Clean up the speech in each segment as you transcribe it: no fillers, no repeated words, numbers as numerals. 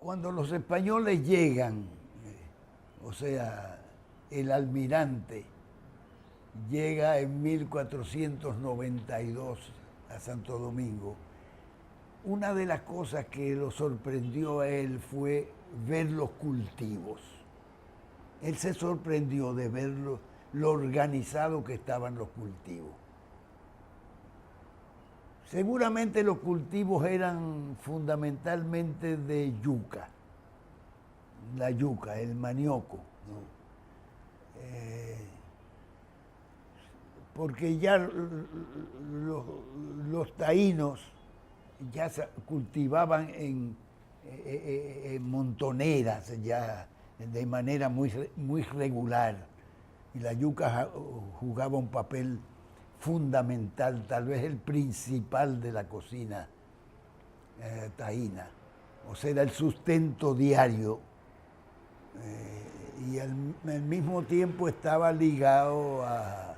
Cuando los españoles llegan, o sea, el almirante llega en 1492 a Santo Domingo, una de las cosas que lo sorprendió a él fue ver los cultivos. Él se sorprendió de ver lo organizado que estaban los cultivos. Seguramente los cultivos eran fundamentalmente de yuca, la yuca, el manioco, ¿no? Porque ya los taínos ya cultivaban en montoneras, ya de manera muy regular, y la yuca jugaba un papel fundamental, tal vez el principal de la cocina taína. O sea, era el sustento diario y al mismo tiempo estaba ligado a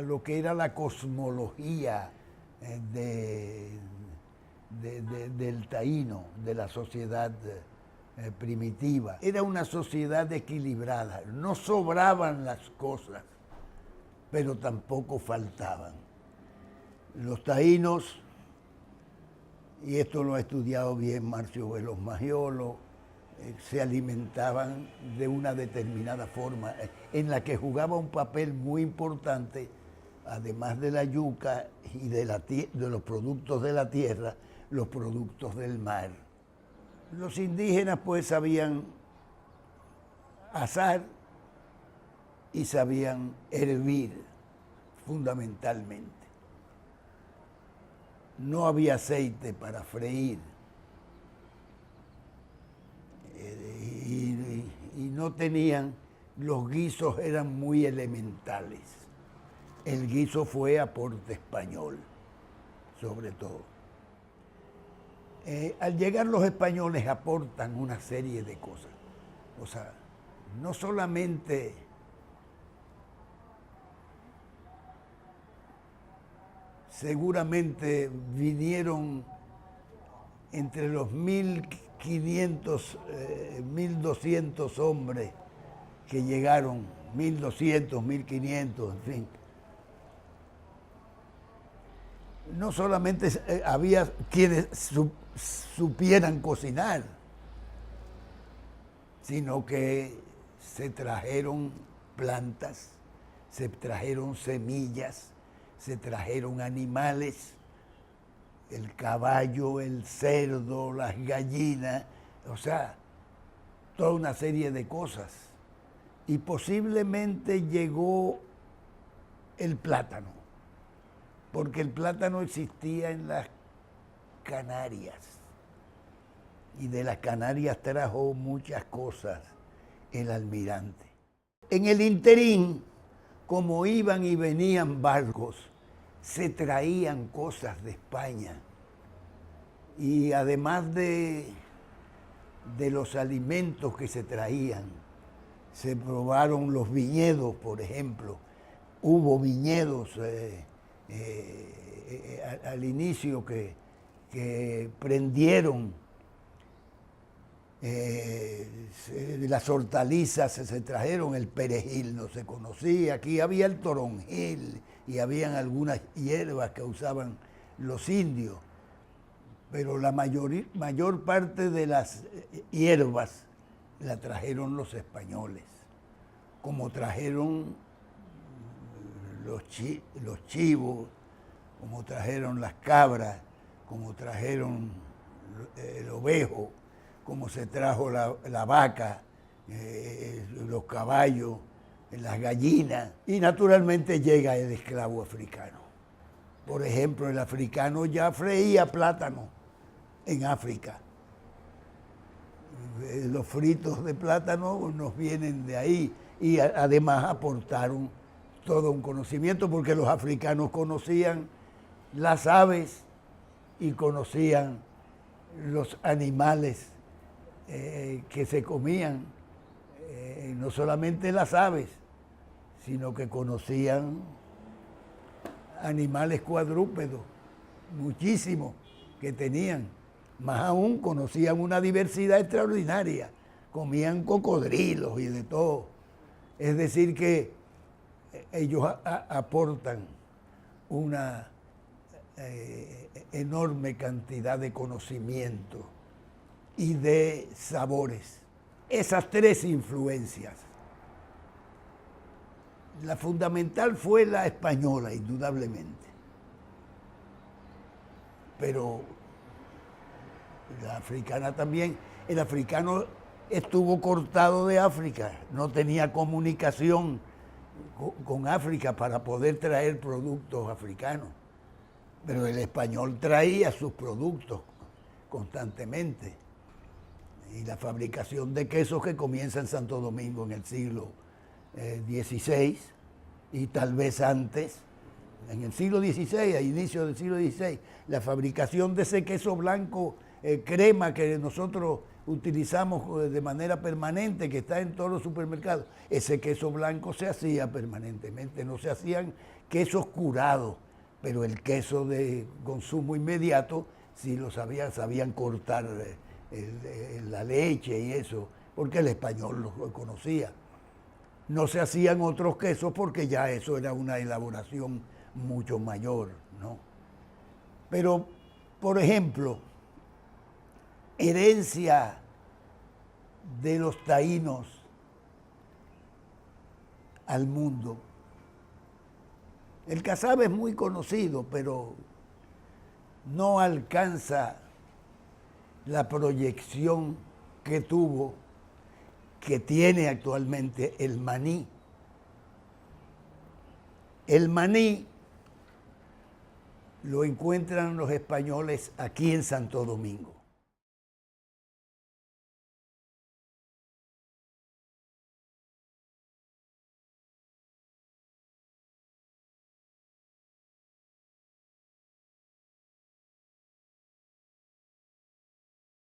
lo que era la cosmología del taíno, de la sociedad primitiva. Era una sociedad equilibrada, no sobraban las cosas, pero tampoco faltaban. Los taínos, y esto lo ha estudiado bien Marcio Veloz Maggiolo, se alimentaban de una determinada forma, en la que jugaba un papel muy importante, además de la yuca y de los productos de la tierra, los productos del mar. Los indígenas pues sabían asar y sabían hervir, fundamentalmente. No había aceite para freír y no tenían, los guisos eran muy elementales. El guiso fue aporte español, sobre todo. Al llegar los españoles aportan una serie de cosas. O sea, no solamente seguramente vinieron entre los 1.500, 1.200 hombres que llegaron, 1.200, 1.500, en fin. No solamente había quienes supieran cocinar, sino que se trajeron plantas, se trajeron semillas, se trajeron animales, el caballo, el cerdo, las gallinas, o sea, toda una serie de cosas. Y posiblemente llegó el plátano, porque el plátano existía en las Canarias, y de las Canarias trajo muchas cosas el almirante. En el interín, como iban y venían barcos, se traían cosas de España. Y además de los alimentos que se traían, se probaron los viñedos, por ejemplo. Hubo viñedos al inicio que prendieron. Las hortalizas se trajeron, el perejil no se conocía, aquí había el toronjil y habían algunas hierbas que usaban los indios, pero la mayor parte de las hierbas la trajeron los españoles, como trajeron los chivos, como trajeron las cabras, como trajeron el ovejo, como se trajo la vaca, los caballos, las gallinas, y naturalmente llega el esclavo africano. Por ejemplo, el africano ya freía plátano en África. Los fritos de plátano nos vienen de ahí y además aportaron todo un conocimiento, porque los africanos conocían las aves y conocían los animales que se comían, no solamente las aves, sino que conocían animales cuadrúpedos, muchísimos que tenían. Más aún conocían una diversidad extraordinaria, comían cocodrilos y de todo. Es decir que ellos aportan una enorme cantidad de conocimiento y de sabores. Esas tres influencias. La fundamental fue la española, indudablemente. Pero la africana también. El africano estuvo cortado de África, no tenía comunicación con África para poder traer productos africanos. Pero el español traía sus productos constantemente. Y la fabricación de quesos que comienza en Santo Domingo en el siglo XVI y tal vez antes, en el siglo XVI, a inicios del siglo XVI, la fabricación de ese queso blanco crema que nosotros utilizamos de manera permanente, que está en todos los supermercados, ese queso blanco se hacía permanentemente, no se hacían quesos curados, pero el queso de consumo inmediato sí lo sabían cortar la leche y eso, porque el español lo conocía. No se hacían otros quesos porque ya eso era una elaboración mucho mayor, ¿no? Pero, por ejemplo, herencia de los taínos al mundo. El casabe es muy conocido, pero no alcanza la proyección que tuvo, que tiene actualmente el maní. El maní lo encuentran los españoles aquí en Santo Domingo.